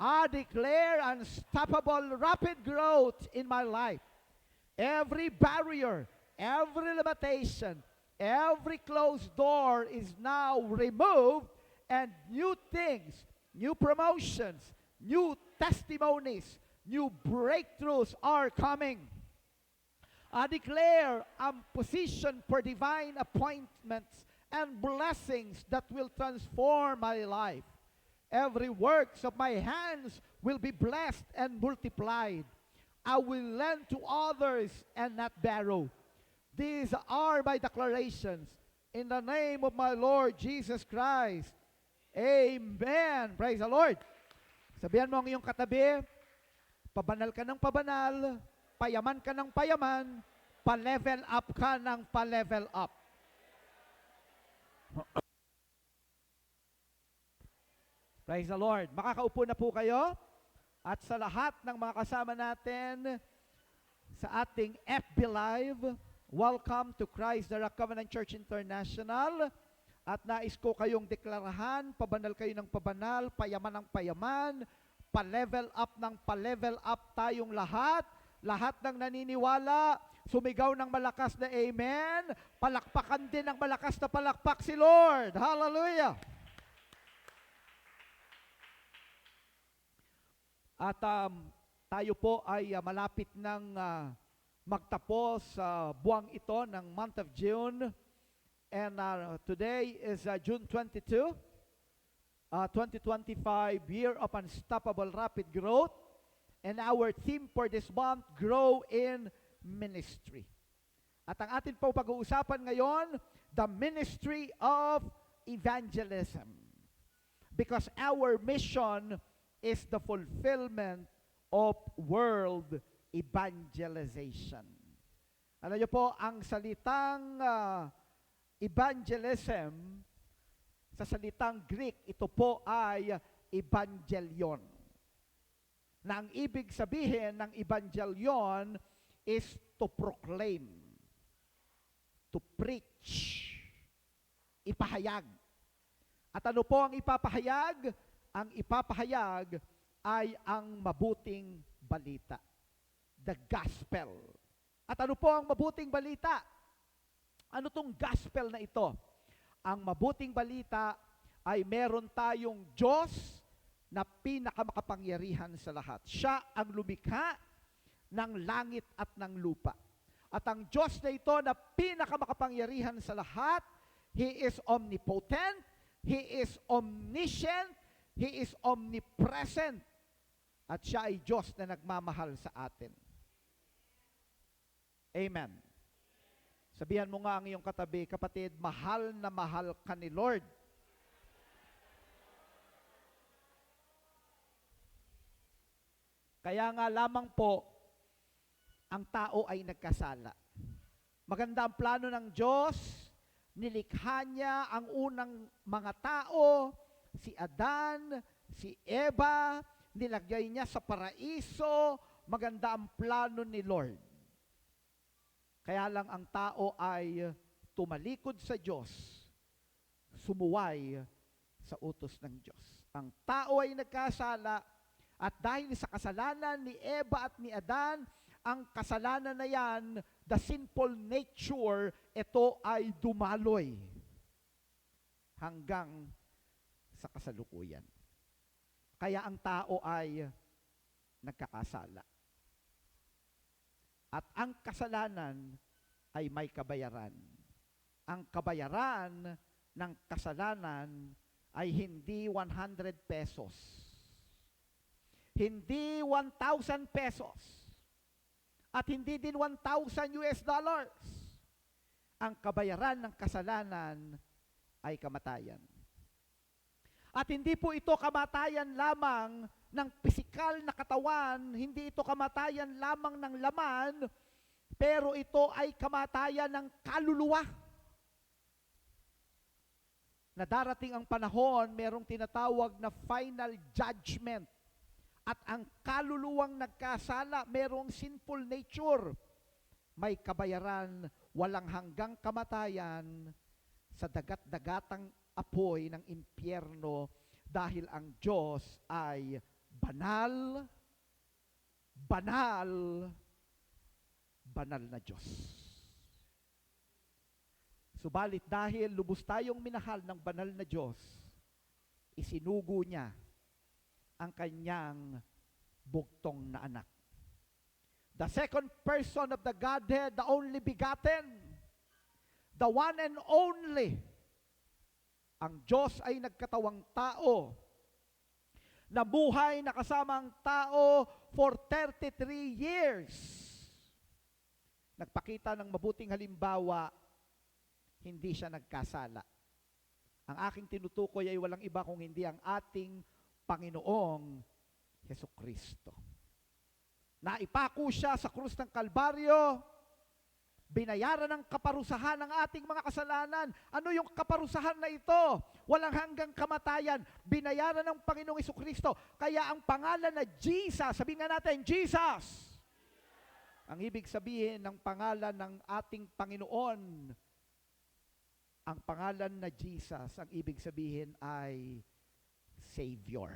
I declare unstoppable rapid growth in my life. Every barrier, every limitation, every closed door is now removed, and new things, new promotions, new testimonies, new breakthroughs are coming. I declare I'm positioned for divine appointments and blessings that will transform my life. Every works of my hands will be blessed and multiplied. I will lend to others and not borrow. These are my declarations in the name of my Lord Jesus Christ. Amen. Praise the Lord. Sabihan mo ang iyong katabi, pabanal ka ng pabanal, payaman ka ng payaman, pa-level up ka ng pa-level up. Praise the Lord. Makakaupo na po kayo. At sa lahat ng mga kasama natin sa ating FB Live, welcome to Christ the Rock Covenant Church International. At nais ko kayong deklarahan, pabanal kayo ng pabanal, payaman ng payaman, pa-level up ng pa-level up tayong lahat. Lahat ng naniniwala, sumigaw ng malakas na amen, palakpakan din ng malakas na palakpak si Lord. Hallelujah! At tayo po ay malapit ng magtapos sa buwang ito ng month of June. And today is June 22, 2025, Year of Unstoppable Rapid Growth. And our theme for this month, Grow in Ministry. At ang atin po pag-uusapan ngayon, the ministry of evangelism. Because our mission is the fulfillment of world evangelization. Alam niyo po, ang salitang evangelism, sa salitang Greek, ito po ay evangelion. Na ang ibig sabihin ng evangelion is to proclaim, to preach, ipahayag. At ano po ang ipapahayag? Ang ipapahayag ay ang mabuting balita. The gospel. At ano po ang mabuting balita? Ano tong gospel na ito? Ang mabuting balita ay meron tayong Diyos na pinakamakapangyarihan sa lahat. Siya ang lumikha ng langit at ng lupa. At ang Diyos na ito na pinakamakapangyarihan sa lahat, He is omnipotent, He is omniscient, He is omnipresent. At siya ay Diyos na nagmamahal sa atin. Amen. Sabihan mo nga ang iyong katabi, kapatid, mahal na mahal ka ni Lord. Kaya nga lamang po, ang tao ay nagkasala. Maganda ang plano ng Diyos, nilikha niya ang unang mga tao, si Adan, si Eva, nilagay niya sa paraiso, maganda ang plano ni Lord. Kaya lang ang tao ay tumalikod sa Diyos, sumuway sa utos ng Diyos. Ang tao ay nagkasala, at dahil sa kasalanan ni Eva at ni Adan, ang kasalanan na yan, the sinful nature, ito ay dumaloy hanggang sa kasalukuyan. Kaya ang tao ay nagkakasala. At ang kasalanan ay may kabayaran. Ang kabayaran ng kasalanan ay hindi 100 pesos. Hindi 1,000 pesos. At hindi din 1,000 US dollars. Ang kabayaran ng kasalanan ay kamatayan. At hindi po ito kamatayan lamang ng pisikal na katawan, hindi ito kamatayan lamang ng laman, pero ito ay kamatayan ng kaluluwa. Na darating ang panahon, merong tinatawag na final judgment. At ang kaluluwang nagkasala, merong sinful nature. May kabayaran, walang hanggang kamatayan sa dagat-dagatang apoy ng impyerno dahil ang Diyos ay banal, banal, banal na Diyos. Subalit dahil lubos tayong minahal ng banal na Diyos, isinugo niya ang kanyang bugtong na anak. The second person of the Godhead, the only begotten, the one and only. Ang Diyos ay nagkatawang tao, nabuhay na kasama ang tao for 33 years. Nagpakita ng mabuting halimbawa, hindi siya nagkasala. Ang aking tinutukoy ay walang iba kung hindi ang ating Panginoong Hesukristo. Naipako siya sa krus ng Kalbaryo, binayaran ng kaparusahan ng ating mga kasalanan. Ano yung kaparusahan na ito? Walang hanggang kamatayan. Binayaran ng Panginoong Hesukristo. Kaya ang pangalan na Jesus, sabihin nga natin, Jesus. Ang ibig sabihin ng pangalan ng ating Panginoon, ang pangalan na Jesus, ang ibig sabihin ay Savior.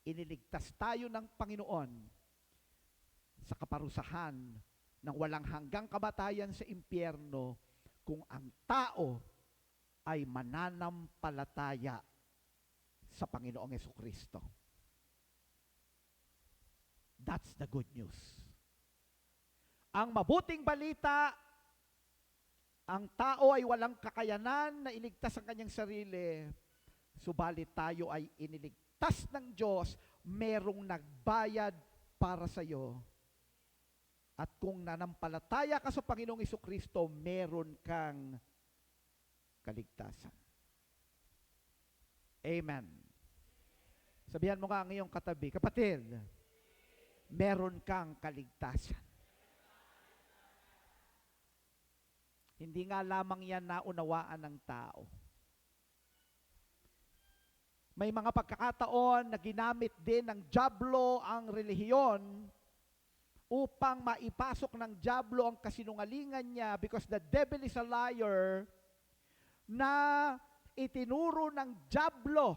Iniligtas tayo ng Panginoon sa kaparusahan ng walang hanggang kamatayan sa impyerno kung ang tao ay mananampalataya sa Panginoong Hesukristo. That's the good news. Ang mabuting balita, ang tao ay walang kakayanan na iligtas ang kanyang sarili, subalit tayo ay iniligtas ng Diyos, merong nagbayad para sa iyo. At kung nanampalataya ka sa Panginoong Hesukristo, meron kang kaligtasan. Amen. Sabihan mo nga ang iyong katabi, kapatid, meron kang kaligtasan. Hindi nga lamang yan naunawaan ng tao. May mga pagkakataon na ginamit din ng dyablo ang relihiyon upang maipasok ng dyablo ang kasinungalingan niya, because the devil is a liar, na itinuro ng dyablo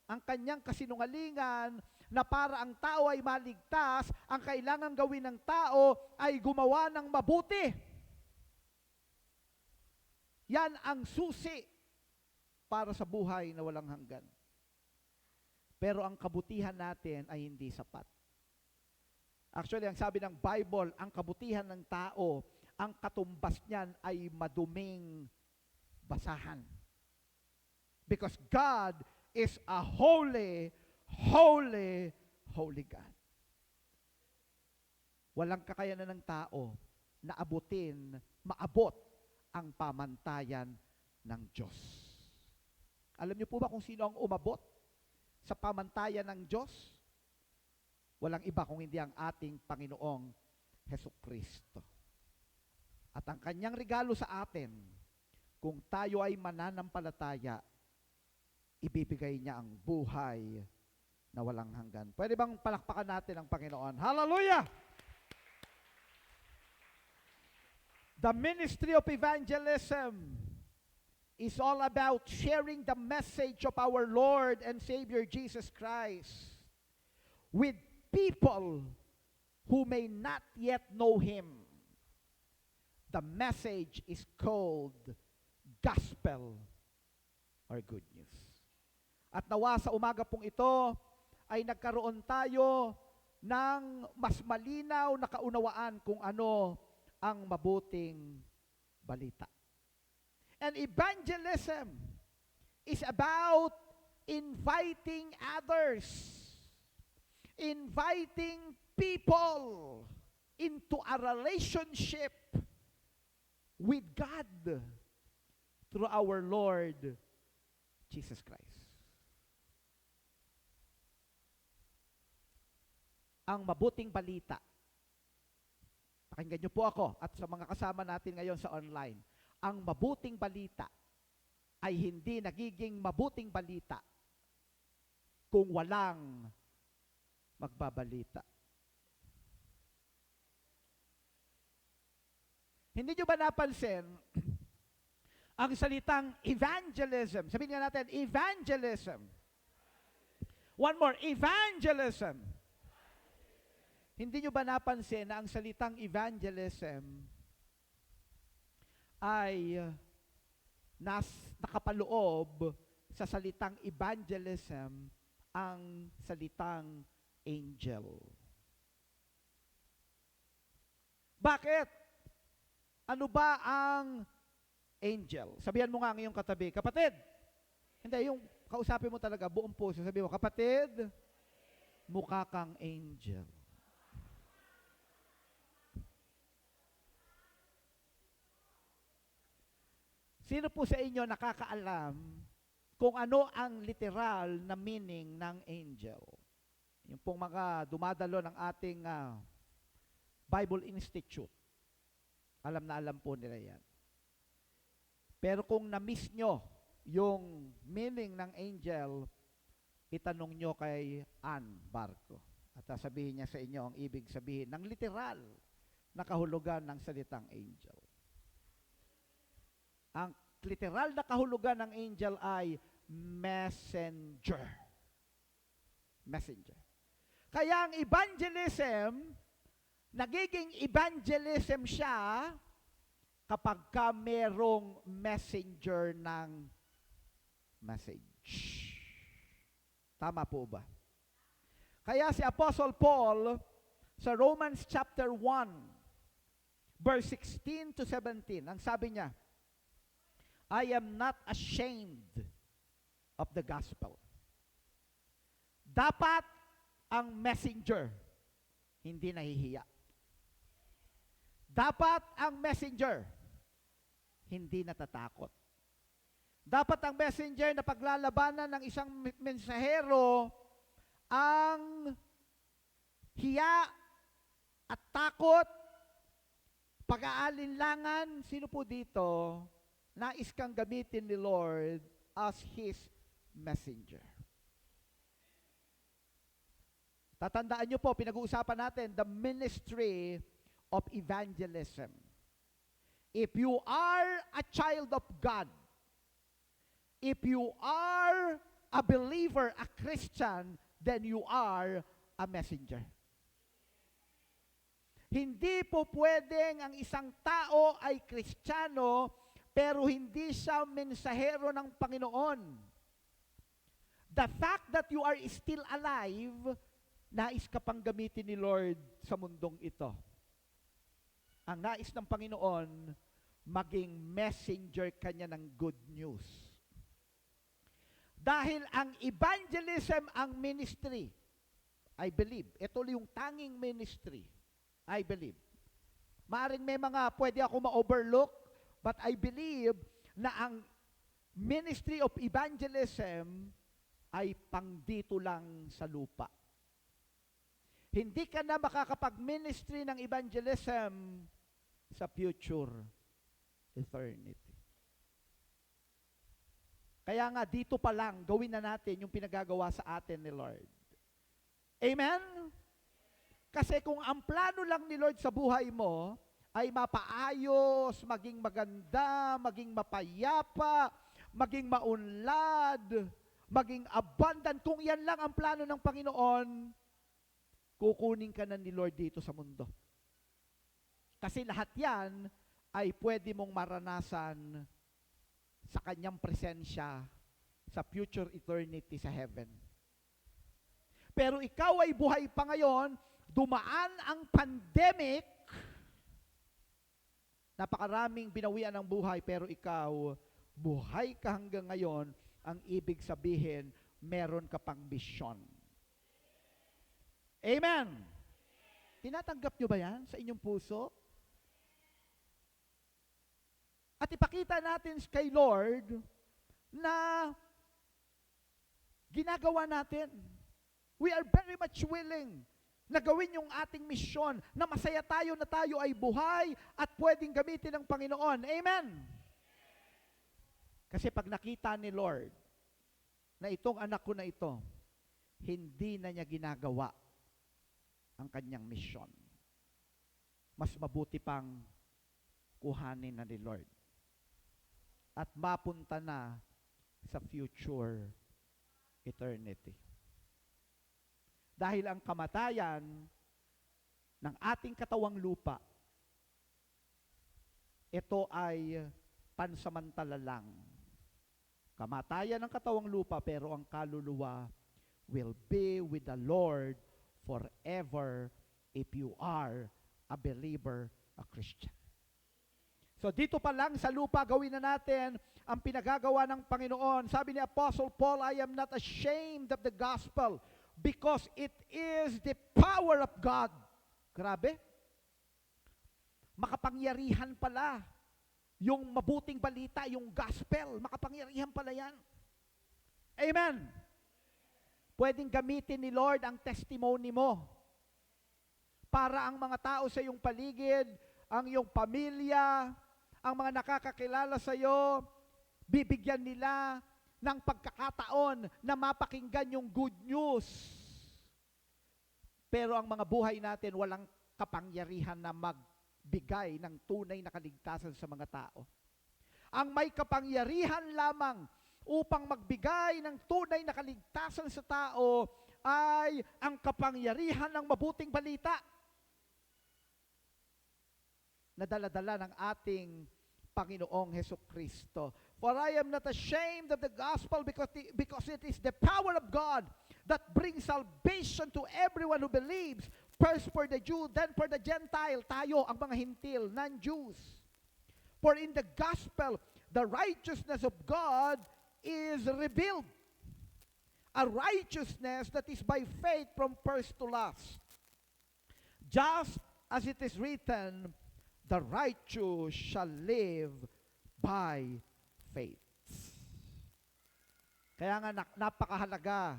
ang kanyang kasinungalingan na para ang tao ay maligtas, ang kailangan gawin ng tao ay gumawa ng mabuti. Yan ang susi para sa buhay na walang hanggan. Pero ang kabutihan natin ay hindi sapat. Actually, ang sabi ng Bible, ang kabutihan ng tao, ang katumbas niyan ay maduming basahan. Because God is a holy, holy, holy God. Walang kakayanan ng tao na maabot ang pamantayan ng Diyos. Alam niyo po ba kung sino ang umabot sa pamantayan ng Diyos? Walang iba kung hindi ang ating Panginoong Hesukristo. At ang kanyang regalo sa atin, kung tayo ay mananampalataya, ibibigay niya ang buhay na walang hanggan. Pwede bang palakpakan natin ang Panginoon? Hallelujah! The ministry of evangelism is all about sharing the message of our Lord and Savior Jesus Christ with people who may not yet know Him. The message is called gospel or good news. At nawa sa umaga pong ito ay nagkaroon tayo ng mas malinaw na kaunawaan kung ano ang mabuting balita. And evangelism is about inviting others, inviting people into a relationship with God through our Lord Jesus Christ. Ang mabuting balita, pakinggan niyo po ako at sa mga kasama natin ngayon sa online, ang mabuting balita ay hindi nagiging mabuting balita kung walang magbabalita. Hindi niyo ba napansin ang salitang evangelism? Sabihin nga natin, evangelism. One more, evangelism. Hindi nyo ba napansin na ang salitang evangelism ay nakapaloob sa salitang evangelism ang salitang angel? Bakit? Ano ba ang angel? Sabihan mo nga ang iyong katabi, kapatid. Hindi, yung kausapin mo talaga, buong puso. Sabihin mo, kapatid, mukha kang angel. Sino po sa inyo nakakaalam kung ano ang literal na meaning ng angel? Yung pong mga dumadalo ng ating Bible Institute. Alam na alam po nila yan. Pero kung na-miss nyo yung meaning ng angel, itanong nyo kay Ann Barco. At sasabihin niya sa inyo ang ibig sabihin ng literal na kahulugan ng salitang angel. Ang literal na kahulugan ng angel ay messenger. Messenger. Kaya ang evangelism, nagiging evangelism siya kapag ka merong messenger ng message. Tama po ba? Kaya si Apostle Paul sa Romans chapter 1 verse 16 to 17, ang sabi niya, I am not ashamed of the gospel. Dapat ang messenger hindi nahihiya. Dapat ang messenger hindi natatakot. Dapat ang messenger na paglalabanan ng isang mensahero ang hiya at takot, pag-aalinlangan. Sino po dito nais kang gamitin ni Lord as His messenger? Tatandaan nyo po, pinag-uusapan natin the ministry of evangelism. If you are a child of God, if you are a believer, a Christian, then you are a messenger. Hindi po pwedeng ang isang tao ay Kristiyano pero hindi siya mensahero ng Panginoon. The fact that you are still alive, nais ka pang gamitin ni Lord sa mundong ito. Ang nais ng Panginoon, maging messenger kanya ng good news. Dahil ang evangelism ang ministry, I believe, ito yung tanging ministry, I believe. Maaring may mga pwede ako ma-overlook, but I believe na ang ministry of evangelism ay pangdito lang sa lupa. Hindi ka na makakapag-ministry ng evangelism sa future eternity. Kaya nga, dito pa lang, gawin na natin yung pinagagawa sa atin ni Lord. Amen? Kasi kung ang plano lang ni Lord sa buhay mo ay mapaayos, maging maganda, maging mapayapa, maging maunlad, maging abundant, kung yan lang ang plano ng Panginoon, kukunin ka na ni Lord dito sa mundo. Kasi lahat yan ay pwede mong maranasan sa kanyang presensya sa future eternity sa heaven. Pero ikaw ay buhay pa ngayon, dumaan ang pandemic, napakaraming binawian ng buhay, pero ikaw, buhay ka hanggang ngayon, ang ibig sabihin, meron ka pang misyon. Amen! Tinatanggap nyo ba yan sa inyong puso? At ipakita natin kay Lord na ginagawa natin. We are very much willing na gawin yung ating misyon, na masaya tayo na tayo ay buhay at pwedeng gamitin ng Panginoon. Amen! Kasi pag nakita ni Lord na itong anak ko na ito, hindi na niya ginagawa ang kanyang misyon. Mas mabuti pang kuhanin na ni Lord at mapunta na sa future eternity. Dahil ang kamatayan ng ating katawang lupa, ito ay pansamantala lang. Kamatayan ng katawang lupa, pero ang kaluluwa will be with the Lord forever if you are a believer, a Christian. So dito pa lang sa lupa, gawin na natin ang pinagagawa ng Panginoon. Sabi ni Apostle Paul, I am not ashamed of the gospel because it is the power of God. Grabe. Makapangyarihan pala yung mabuting balita, yung gospel. Makapangyarihan pala yan. Amen. Pwedeng gamitin ni Lord ang testimony mo para ang mga tao sa iyong paligid, ang iyong pamilya, ang mga nakakakilala sa iyo, bibigyan nila ng pagkakataon na mapakinggan yung good news. Pero ang mga buhay natin walang kapangyarihan na magbigay ng tunay na kaligtasan sa mga tao. Ang may kapangyarihan lamang upang magbigay ng tunay na kaligtasan sa tao ay ang kapangyarihan ng mabuting balita na dala-dala ng ating Panginoong Hesukristo. For I am not ashamed of the gospel because it is the power of God that brings salvation to everyone who believes. First for the Jew, then for the Gentile. Tayo, ang mga hintil, non-Jews. For in the gospel, the righteousness of God is revealed. A righteousness that is by faith from first to last. Just as it is written, the righteous shall live by faith. Kaya nga napakahalaga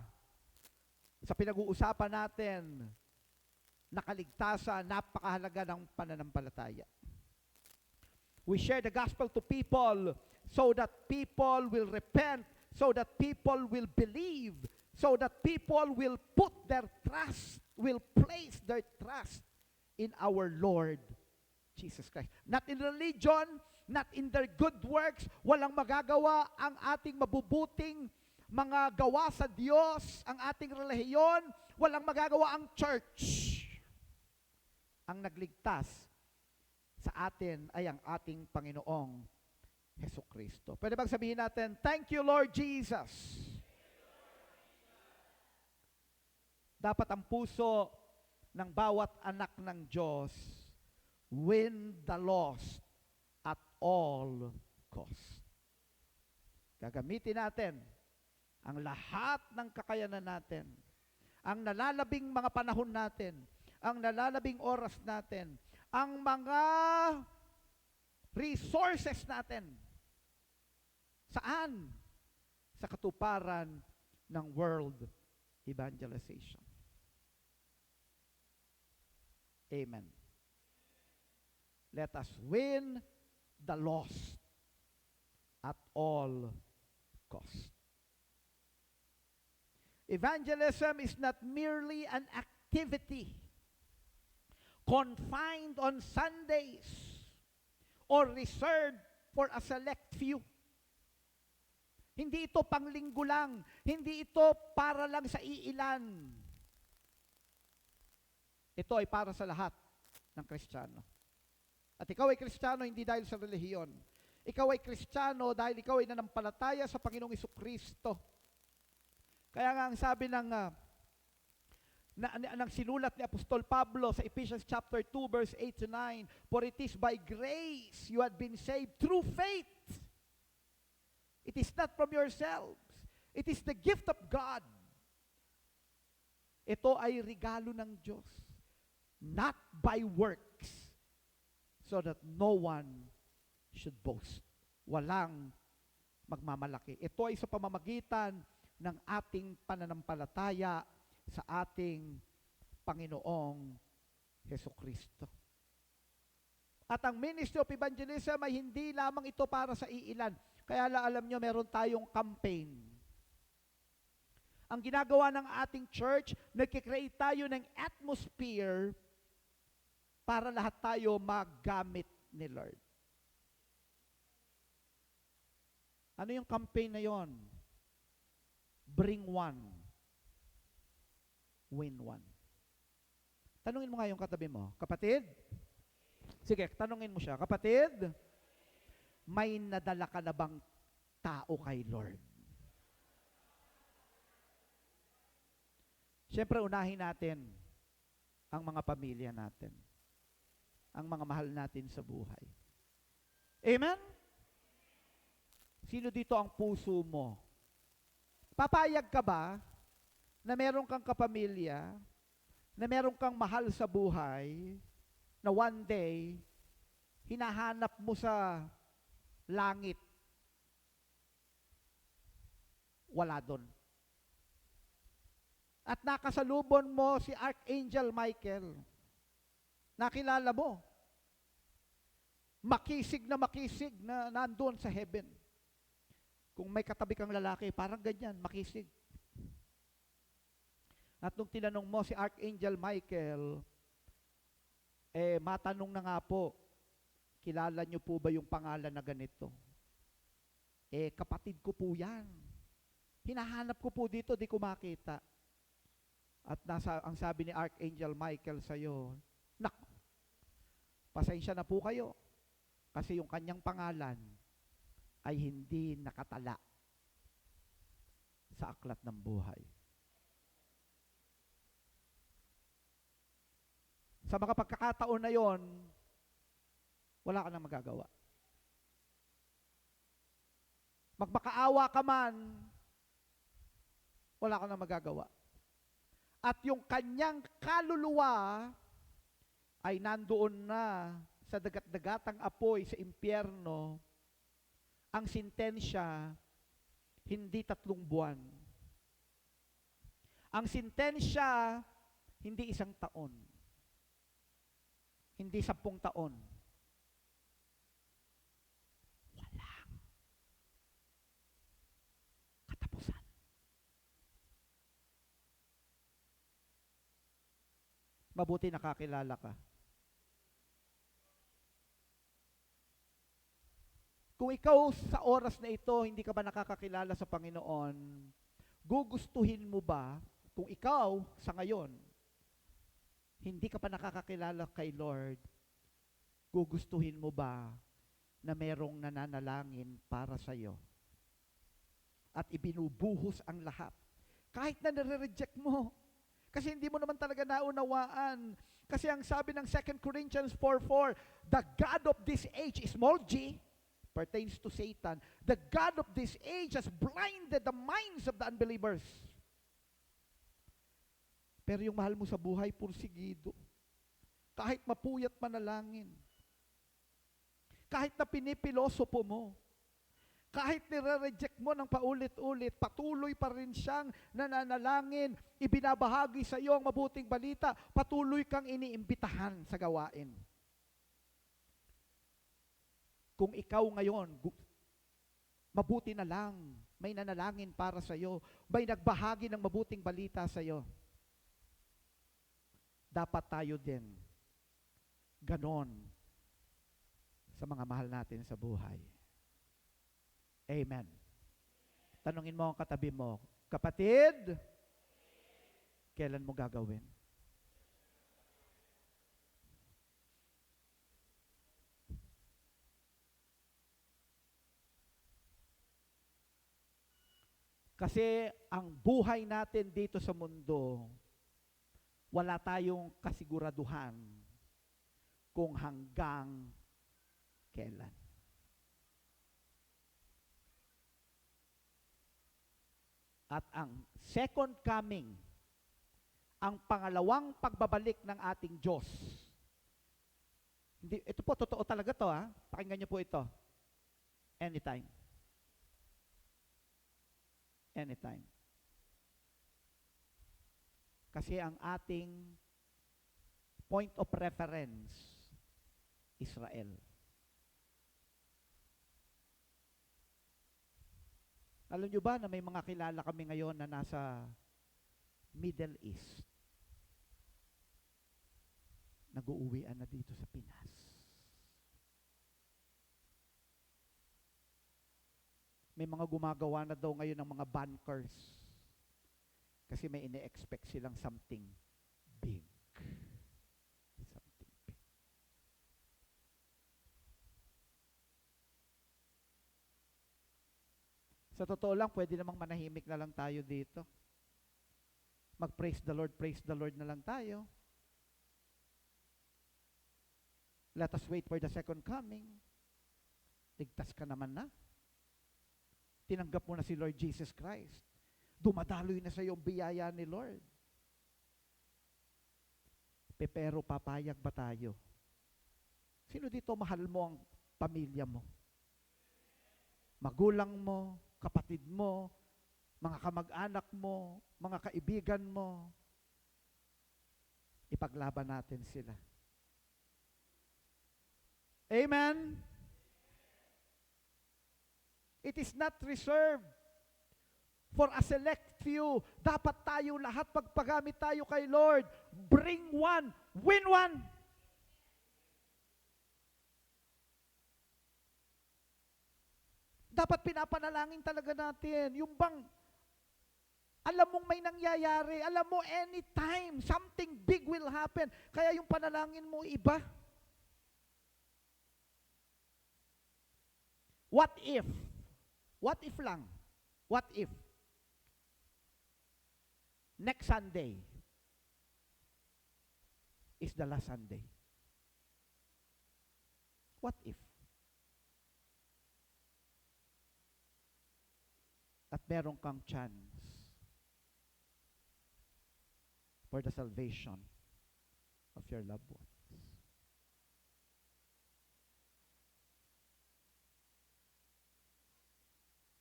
sa pinag-uusapan natin na kaligtasan, napakahalaga ng pananampalataya. We share the gospel to people so that people will repent, so that people will believe, so that people will put their trust, will place their trust in our Lord Jesus Christ. Not in religion, not in their good works. Walang magagawa ang ating mabubuting mga gawa sa Diyos, ang ating relihiyon. Walang magagawa ang church. Ang nagligtas sa atin ay ang ating Panginoong Hesukristo. Pwede bang sabihin natin, thank you Lord Jesus. Dapat ang puso ng bawat anak ng Diyos win the lost at all cost. Gagamitin natin ang lahat ng kakayanan natin, ang nalalabing mga panahon natin, ang nalalabing oras natin, ang mga resources natin. Saan? Sa katuparan ng world evangelization. Amen. Let us win the lost at all cost. Evangelism is not merely an activity confined on Sundays or reserved for a select few. Hindi ito panglinggo lang. Hindi ito para lang sa iilan. Ito ay para sa lahat ng Kristiyano. At ikaw ay Kristiyano hindi dahil sa relihiyon. Ikaw ay Kristiyano dahil ikaw ay nanampalataya sa Panginoong Hesukristo. Kaya nga ang sabi ng sinulat ni Apostol Pablo sa Ephesians chapter 2 verse 8 to 9, for it is by grace you have been saved through faith. It is not from yourselves. It is the gift of God. Ito ay regalo ng Diyos. Not by works. So that no one should boast. Walang magmamalaki. Ito ay sa pamamagitan ng ating pananampalataya sa ating Panginoong Hesukristo. At ang ministry of evangelism ay hindi lamang ito para sa iilan. Kaya alam nyo, meron tayong campaign. Ang ginagawa ng ating church, nagkikreate tayo ng atmosphere para lahat tayo maggamit ni Lord. Ano yung campaign na yon? Bring one. win one. Tanungin mo nga yung katabi mo, kapatid? Sige, tanungin mo siya, kapatid, may nadala ka na bang tao kay Lord? Siyempre, unahin natin ang mga pamilya natin, ang mga mahal natin sa buhay. Amen? Sino dito ang puso mo? Papayag ka ba na meron kang kapamilya, na meron kang mahal sa buhay, na one day, hinahanap mo sa langit, wala doon. At nakasalubon mo si Archangel Michael. Nakilala mo. Makisig na nandun sa heaven. Kung may katabi kang lalaki, parang ganyan, makisig. At nung tinanong mo si Archangel Michael, matanong na nga po, kilala niyo po ba yung pangalan na ganito? Kapatid ko po yan. Hinahanap ko po dito, di ko makita. At ang sabi ni Archangel Michael sa'yo, nak, pasensya na po kayo. Kasi yung kanyang pangalan ay hindi nakatala sa aklat ng buhay. Sa mga pagkakataon na yon, wala ka nang magagawa. Magmakaawa ka man, wala ka nang magagawa. At yung kanyang kaluluwa ay nandoon na sa dagat-dagatang apoy sa impyerno. Ang sintensya, hindi 3 buwan. Ang sintensya, hindi 1 taon. Hindi 10 taon. Walang katapusan. Mabuti nakakilala ka. Kung ikaw sa oras na ito, hindi ka ba nakakakilala sa Panginoon, gugustuhin mo ba, kung ikaw sa ngayon, hindi ka pa nakakakilala kay Lord, gugustuhin mo ba na merong nananalangin para sa iyo? At ibinubuhos ang lahat. Kahit na nire-reject mo. Kasi hindi mo naman talaga naunawaan. Kasi ang sabi ng 2 Corinthians 4:4, the God of this age, small g, pertains to Satan. The God of this age has blinded the minds of the unbelievers. Pero yung mahal mo sa buhay, pursigido. Kahit mapuyat manalangin. Kahit na pinipilosopo mo. Kahit nire-reject mo ng paulit-ulit, patuloy pa rin siyang nananalangin, ibinabahagi sa iyo ang mabuting balita, patuloy kang iniimbitahan sa gawain. Kung ikaw ngayon, mabuti na lang, may nanalangin para sa iyo, may nagbahagi ng mabuting balita sa iyo, dapat tayo din ganon sa mga mahal natin sa buhay. Amen. Tanungin mo ang katabi mo, kapatid, kailan mo gagawin? Kasi ang buhay natin dito sa mundo, wala tayong kasiguraduhan kung hanggang kailan. At ang second coming, ang pangalawang pagbabalik ng ating Diyos. Hindi, ito po, totoo talaga to ha. Pakinggan niyo po ito. Anytime. Anytime. Kasi ang ating point of reference, Israel. Alam nyo ba na may mga kilala kami ngayon na nasa Middle East? Nag-uuwian na dito sa Pinas. May mga gumagawa na daw ngayon ng mga bunkers Kasi may ine-expect silang something big. Something big. Sa totoo lang, pwede namang manahimik na lang tayo dito. Mag-praise the Lord na lang tayo. Let us wait for the second coming. Ligtas ka naman na. Tinanggap mo na si Lord Jesus Christ. Dumadaloy na sa iyo ang biyaya ni Lord. Pero papayag ba tayo? Sino dito mahal mo ang pamilya mo? Magulang mo, kapatid mo, mga kamag-anak mo, mga kaibigan mo. Ipaglaban natin sila. Amen? It is not reserved for a select few. Dapat tayo lahat, pagpagamit tayo kay Lord, bring one, win one. Dapat pinapanalangin talaga natin. Yung bang, alam mong may nangyayari, alam mo anytime, something big will happen. Kaya yung panalangin mo iba. What if? What if lang? What if? Next Sunday is the last Sunday. What if? At meron kang chance for the salvation of your loved ones.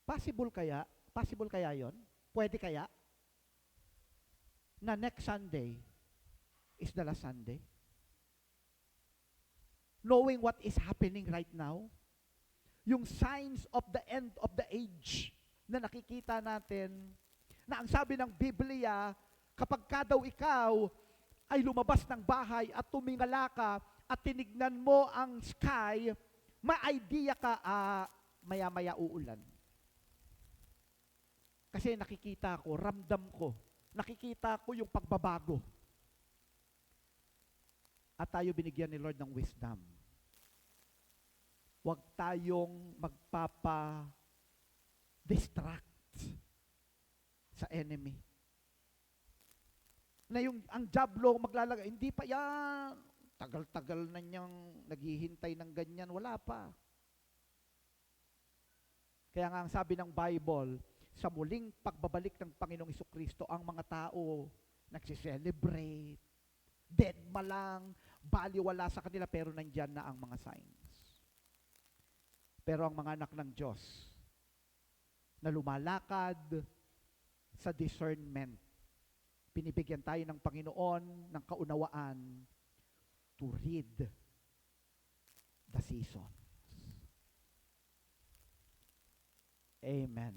Possible kaya? Possible kaya yon? Pwede kaya? Na next Sunday is the last Sunday? Knowing what is happening right now, yung signs of the end of the age na nakikita natin, na ang sabi ng Biblia, kapag ka daw ikaw ay lumabas ng bahay at tumingala ka at tinignan mo ang sky, ma-idea ka, maya-maya uulan. Kasi nakikita ko, ramdam ko, nakikita ko yung pagbabago. At tayo binigyan ni Lord ng wisdom. Huwag tayong distract sa enemy. Na yung ang jablo maglalagay, hindi pa yan. Tagal-tagal na niyang naghihintay ng ganyan, wala pa. Kaya nga ang sabi ng Bible, sa muling pagbabalik ng Panginoong Jesucristo, ang mga tao nagsiselebrate, dead ma lang, baliwala sa kanila, pero nandyan na ang mga signs. Pero ang mga anak ng Diyos, na lumalakad sa discernment. Pinibigyan tayo ng Panginoon ng kaunawaan to read the seasons. Amen.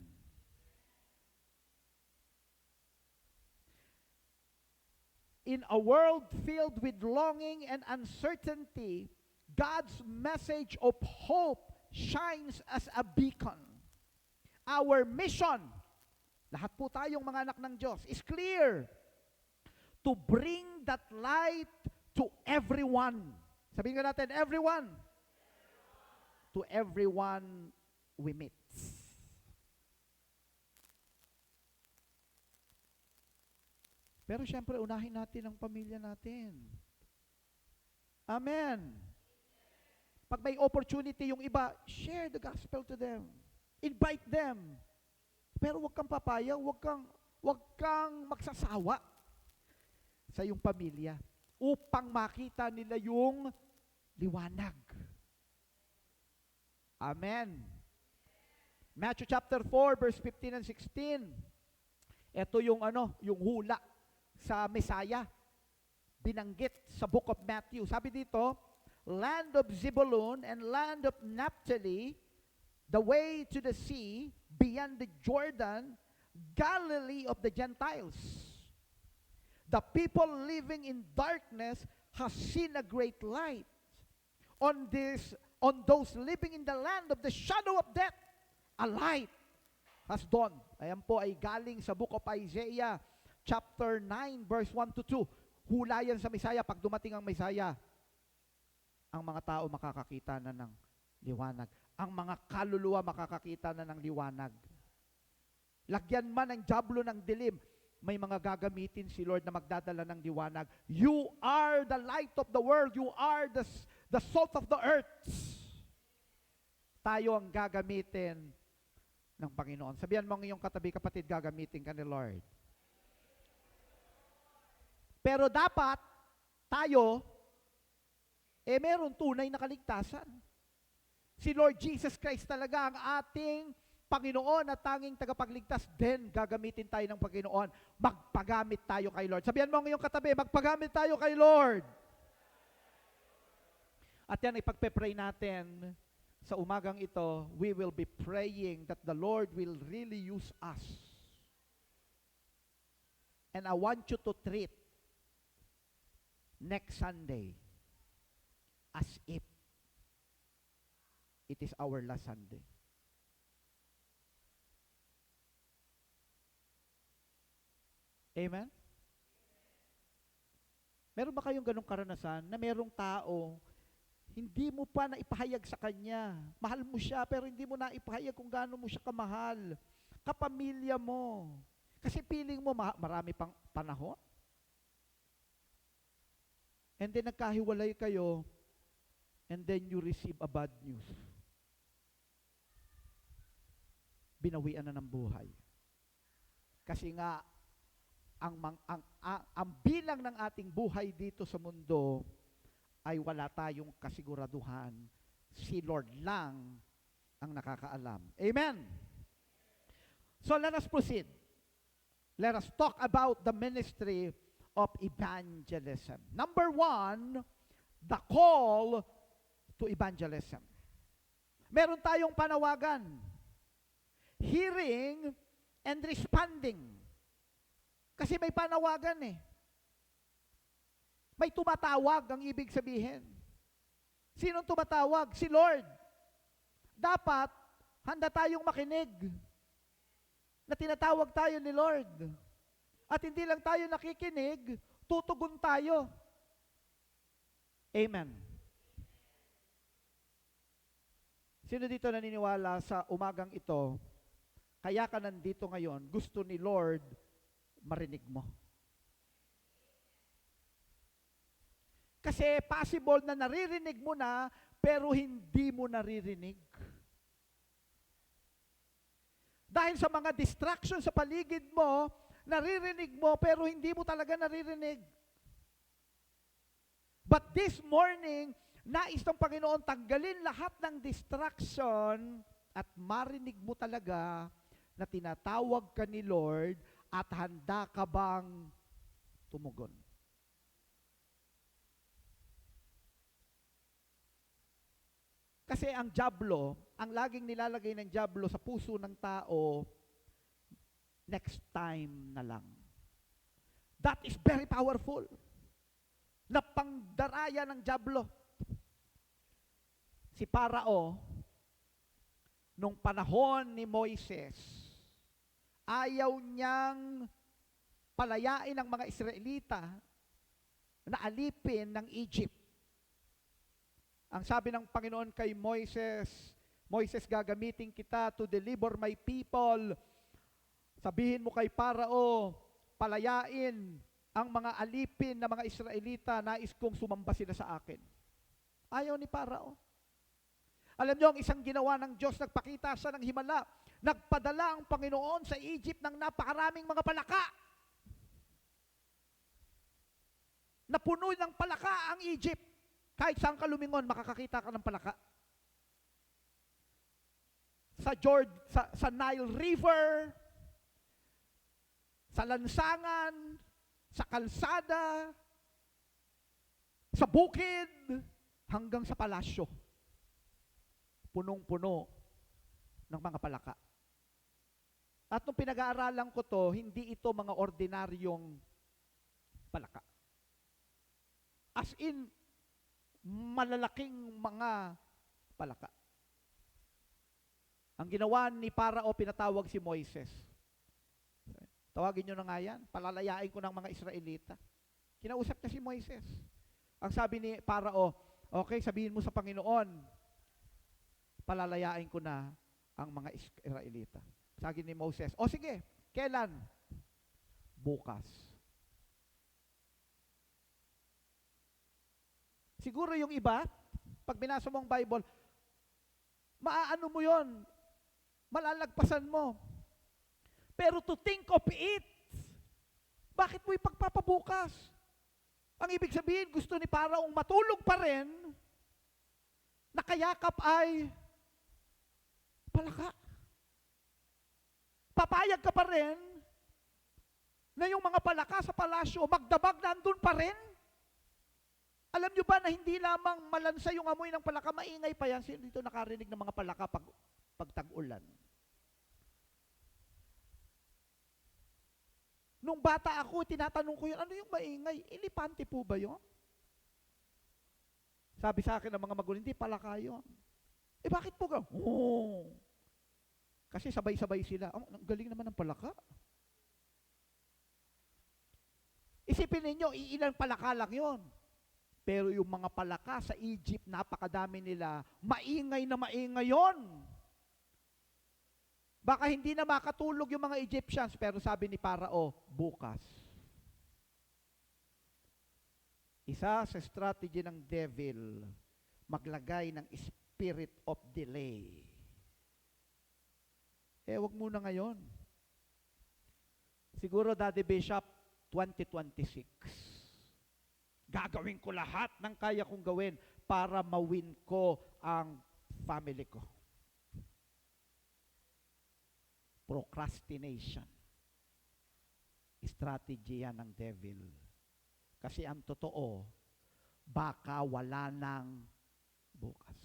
In a world filled with longing and uncertainty, God's message of hope shines as a beacon. Our mission, lahat po tayong mga anak ng Diyos, is clear. To bring that light to everyone. Sabihin nga natin, everyone. To everyone we meet. Pero syempre, unahin natin ang pamilya natin. Amen. Pag may opportunity yung iba, share the gospel to them. Invite them. Pero huwag kang papayag, huwag kang magsasawa sa iyong pamilya upang makita nila yung liwanag. Amen. Matthew chapter 4 verse 15 and 16. Ito yung yung hula sa Messiah. Binanggit sa book of Matthew. Sabi dito, land of Zebulun and land of Naphtali, the way to the sea, beyond the Jordan, Galilee of the Gentiles. The people living in darkness has seen a great light. On those living in the land of the shadow of death, a light has dawned. Ayan po ay galing sa book of Isaiah, chapter 9, verse 1 to 2. Hula yan sa Mesaya. Pag dumating ang Mesaya, ang mga tao makakakita na ng liwanag. Ang mga kaluluwa makakakita na ng liwanag. Lagyan man ang dyablo ng dilim, may mga gagamitin si Lord na magdadala ng liwanag. You are the light of the world. You are the salt of the earth. Tayo ang gagamitin ng Panginoon. Sabihan mo ang iyong katabi, kapatid, gagamitin ka ni Lord. Pero dapat tayo, meron tunay na kaligtasan. Si Lord Jesus Christ talaga ang ating Panginoon at tanging tagapagligtas. Then, gagamitin tayo ng Panginoon. Magpagamit tayo kay Lord. Sabihan mo ang iyong katabi, magpagamit tayo kay Lord. At yan, ipagpe-pray natin sa umagang ito. We will be praying that the Lord will really use us. And I want you to treat next Sunday as if it is our last Sunday. Amen? Meron ba kayong ganong karanasan na merong tao, hindi mo pa naipahayag sa kanya. Mahal mo siya, pero hindi mo naipahayag kung gaano mo siya kamahal. Kapamilya mo. Kasi feeling mo marami pang panahon. And then nagkahiwalay kayo, and then you receive a bad news. Binawian na ng buhay. Kasi nga, ang bilang ng ating buhay dito sa mundo ay wala tayong kasiguraduhan. Si Lord lang ang nakakaalam. Amen? So let us proceed. Let us talk about the ministry of evangelism. Number 1, the call to evangelism. Meron tayong panawagan. Hearing and responding. Kasi may panawagan eh. May tumatawag ang ibig sabihin. Sinong tumatawag? Si Lord. Dapat, handa tayong makinig na tinatawag tayo ni Lord. At hindi lang tayo nakikinig, tutugon tayo. Amen. Sino dito naniniwala sa umagang ito, kaya ka nandito ngayon, gusto ni Lord marinig mo? Kasi possible na naririnig mo na, pero hindi mo naririnig. Dahil sa mga distraction sa paligid mo, naririnig mo, pero hindi mo talaga naririnig. But this morning, nais ng Panginoon tanggalin lahat ng distraction at marinig mo talaga na tinatawag ka ni Lord at handa ka bang tumugon. Kasi ang dyablo, ang laging nilalagay ng dyablo sa puso ng tao, next time na lang. That is very powerful. Na pangdaraya ng dyablo. Si Parao, nung panahon ni Moises, ayaw niyang palayain ang mga Israelita na alipin ng Egypt. Ang sabi ng Panginoon kay Moises, Moises, gagamitin kita to deliver my people. Sabihin mo kay Parao, palayain ang mga alipin na mga Israelita, nais kong sumamba sila sa akin. Ayaw ni Parao. Alam niyo, ang isang ginawa ng Diyos, nagpakita siya ng himala. Nagpadala ang Panginoon sa Egypt ng napakaraming mga palaka. Napuno ng palaka ang Egypt. Kahit saan ka lumingon, makakakita ka ng palaka. Sa Nile River, sa lansangan, sa kalsada, sa bukid, hanggang sa palasyo. Punong-puno ng mga palaka. At nung pinag-aaralan ko to, hindi ito mga ordinaryong palaka. As in, malalaking mga palaka. Ang ginawa ni Parao, pinatawag si Moises. Tawagin nyo na nga yan. Palalayain ko ng mga Israelita. Kinausap niya si Moises. Ang sabi ni Parao, okay, sabihin mo sa Panginoon, palalayain ko na ang mga Israelita. Sabi ni Moses, o sige, kailan? Bukas. Siguro yung iba, pag binasa mo ang Bible, maaano mo yon, malalagpasan mo. Pero to think of it, bakit mo ipagpapabukas? Ang ibig sabihin, gusto ni Paraong matulog pa rin, nakayakap ay palaka. Papayag ka pa rin na yung mga palaka sa palasyo, magdamag nandun pa rin. Alam nyo ba na hindi lamang malansa yung amoy ng palaka, maingay pa yan. Sino dito nakarinig ng mga palaka pag tag-ulan? Nung bata ako, tinatanong ko yun, ano yung maingay? Elepante po ba yun? Sabi sa akin ng mga magulang, hindi palaka yun. Eh bakit po ka? Oh. Kasi sabay-sabay sila. Ang galing naman ng palaka. Isipin ninyo, iilang palaka lang yun. Pero yung mga palaka sa Egypt, napakadami nila, maingay na maingay yun. Baka hindi na makatulog yung mga Egyptians, pero sabi ni Parao, bukas. Isa sa strategy ng devil, maglagay ng spirit of delay. Wag muna ngayon. Siguro, Daddy Bishop, 2026. Gagawin ko lahat ng kaya kong gawin para mawin ko ang family ko. Procrastination. Strategy yan ng devil. Kasi ang totoo, baka wala nang bukas.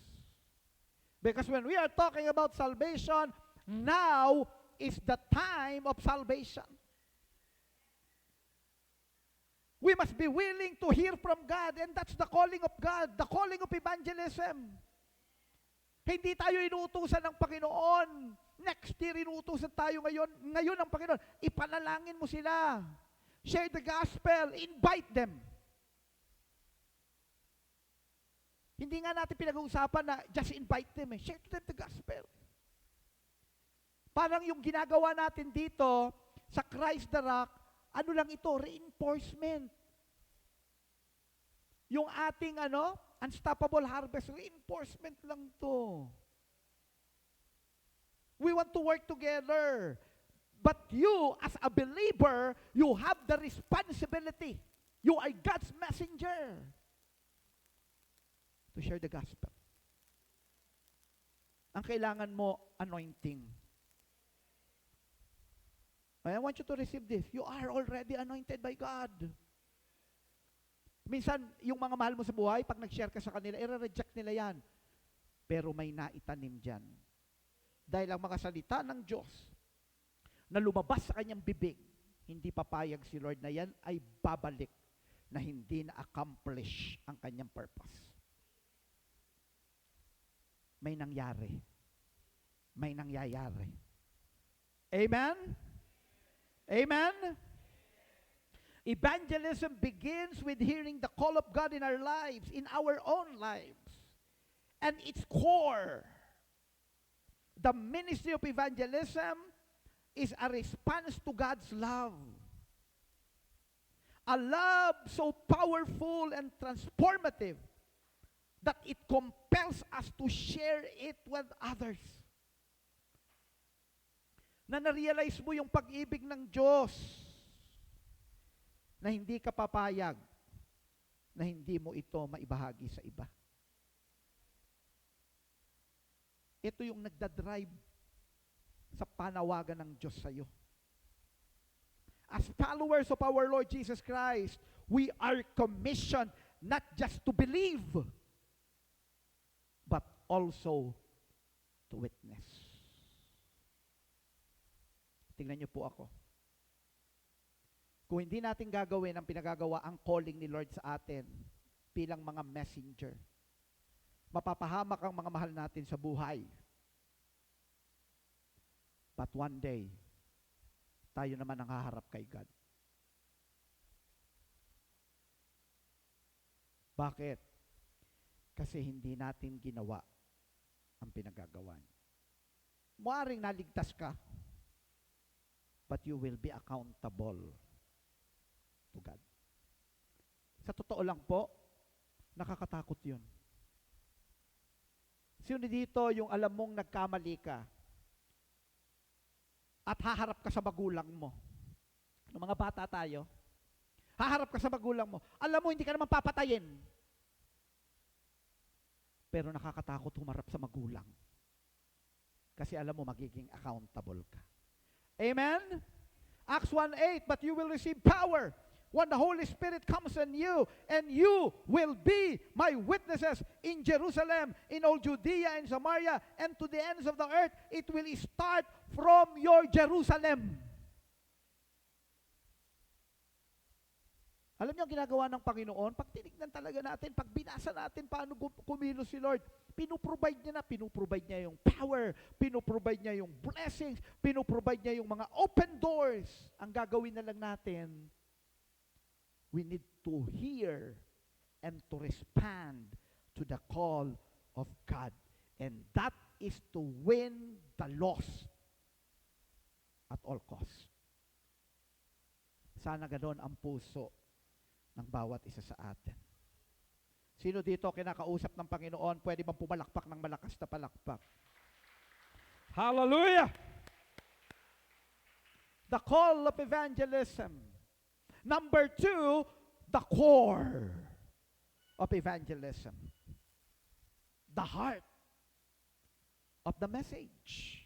Because when we are talking about salvation, now is the time of salvation. We must be willing to hear from God, and that's the calling of God, the calling of evangelism. Hindi tayo inuutusan ng Panginoon. Next year, inuutusan tayo ngayon. Ngayon ang Panginoon, ipanalangin mo sila. Share the gospel. Invite them. Hindi nga natin pinag-uusapan na just invite them. Share to them the gospel. Parang yung ginagawa natin dito sa Christ the Rock, ano lang ito? Reinforcement. Yung ating unstoppable harvest, reinforcement lang to. We want to work together. But you, as a believer, you have the responsibility. You are God's messenger to share the gospel. Ang kailangan mo, anointing. I want you to receive this. You are already anointed by God. Minsan, yung mga mahal mo sa buhay, pag nag-share ka sa kanila, i-reject nila yan. Pero may naitanim dyan. Dahil ang mga salita ng Diyos na lumabas sa kanyang bibig, hindi papayag si Lord na yan ay babalik na hindi na-accomplish ang kanyang purpose. May nangyari. May nangyayari. Amen? Amen? Evangelism begins with hearing the call of God in our lives, in our own lives. And its core, the ministry of evangelism is a response to God's love. A love so powerful and transformative that it compels us to share it with others. Na na-realize mo yung pag-ibig ng Diyos na hindi ka papayag na hindi mo ito maibahagi sa iba. Ito yung nagdadrive sa panawagan ng Diyos sa iyo. As followers of our Lord Jesus Christ, we are commissioned not just to believe, but also to witness. Tingnan niyo po ako. Kung hindi natin gagawin ang pinagagawa, ang calling ni Lord sa atin bilang mga messenger, mapapahamak ang mga mahal natin sa buhay. But one day, tayo naman ang haharap kay God. Bakit? Kasi hindi natin ginawa ang pinagagawa niya. Maaring naligtas ka, but you will be accountable to God. Sa totoo lang po, nakakatakot yun. Sino dito yung alam mong nagkamali ka at haharap ka sa magulang mo? Ng mga bata tayo, haharap ka sa magulang mo. Alam mo, hindi ka naman papatayin. Pero nakakatakot humarap sa magulang. Kasi alam mo, magiging accountable ka. Amen? Acts 1:8, but you will receive power when the Holy Spirit comes on you, and you will be my witnesses in Jerusalem, in all Judea and Samaria, and to the ends of the earth. It will start from your Jerusalem. Alam niyo ang ginagawa ng Panginoon? Pag tinignan talaga natin, pag binasa natin paano kumilos si Lord, pinuprovide niya yung power, pinuprovide niya yung blessings, pinuprovide niya yung mga open doors. Ang gagawin na lang natin, we need to hear and to respond to the call of God. And that is to win the lost at all costs. Sana ganoon ang puso ng bawat isa sa atin. Sino dito kinakausap ng Panginoon, pwede bang pumalakpak ng malakas na palakpak? Hallelujah! The call of evangelism. Number 2, the core of evangelism. The heart of the message.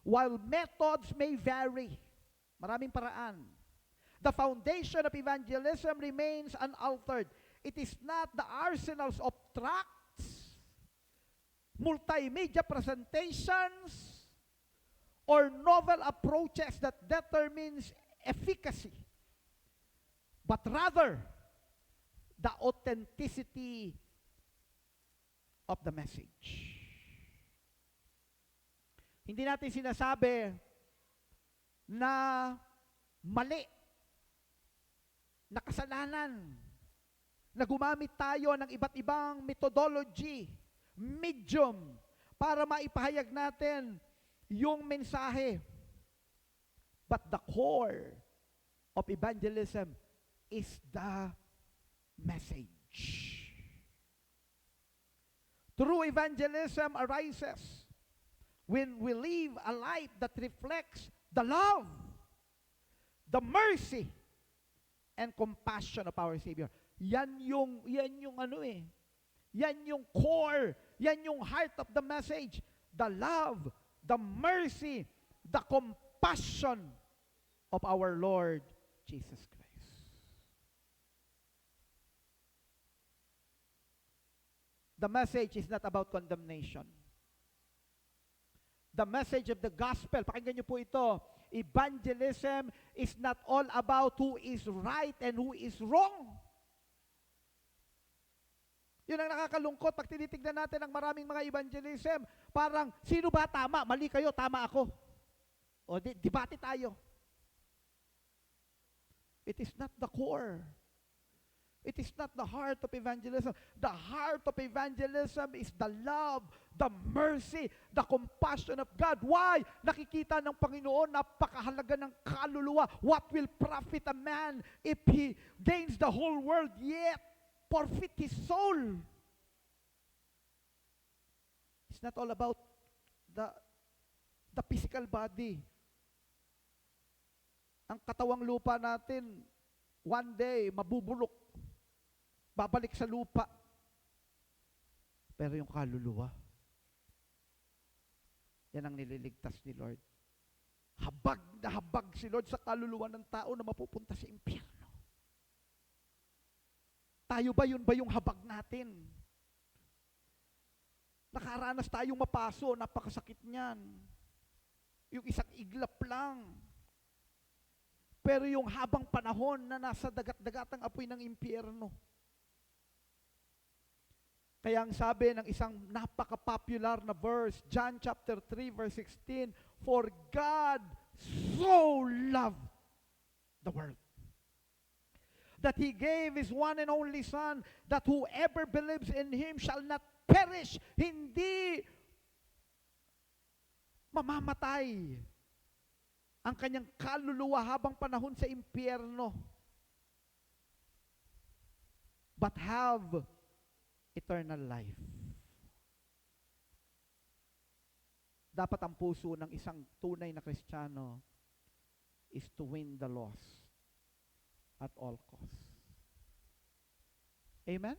While methods may vary, maraming paraan, the foundation of evangelism remains unaltered. It is not the arsenals of tracts, multimedia presentations, or novel approaches that determines efficacy, but rather the authenticity of the message. Hindi natin sinasabi na mali, na kasalanan, na gumamit tayo ng iba't ibang methodology, medium, para maipahayag natin yung mensahe. But the core of evangelism is the message. True evangelism arises when we live a life that reflects the love, the mercy, and compassion of our Savior. Yan yung core, yan yung heart of the message. The love, the mercy, the compassion of our Lord Jesus Christ. The message is not about condemnation. The message of the gospel, pakinggan niyo po ito, evangelism is not all about who is right and who is wrong. Yun ang nakakalungkot pag tinitignan natin ang maraming mga evangelism. Parang, sino ba tama? Mali kayo, tama ako. O, debate tayo. It is not the core. It is not the heart of evangelism. The heart of evangelism is the love, the mercy, the compassion of God. Why? Nakikita ng Panginoon, napakahalaga ng kaluluwa. What will profit a man if he gains the whole world yet forfeit his soul? It's not all about the physical body. Ang katawang lupa natin, one day, mabubulok. Babalik sa lupa. Pero yung kaluluwa, yan ang nililigtas ni Lord. Habag na habag si Lord sa kaluluwa ng tao na mapupunta sa impyerno. Tayo ba yung habag natin? Nakaranas tayong mapaso, napakasakit niyan. Yung isang iglap lang. Pero yung habang panahon na nasa dagat-dagatang apoy ng impyerno. Kaya ang sabi ng isang napaka-popular na verse, John chapter 3 verse 16, For God so loved the world that He gave His one and only Son, that whoever believes in Him shall not perish, hindi mamamatay ang kanyang kaluluwa habang panahon sa impyerno, but have eternal life. Dapat ang puso ng isang tunay na Kristiyano is to win the lost at all costs. Amen?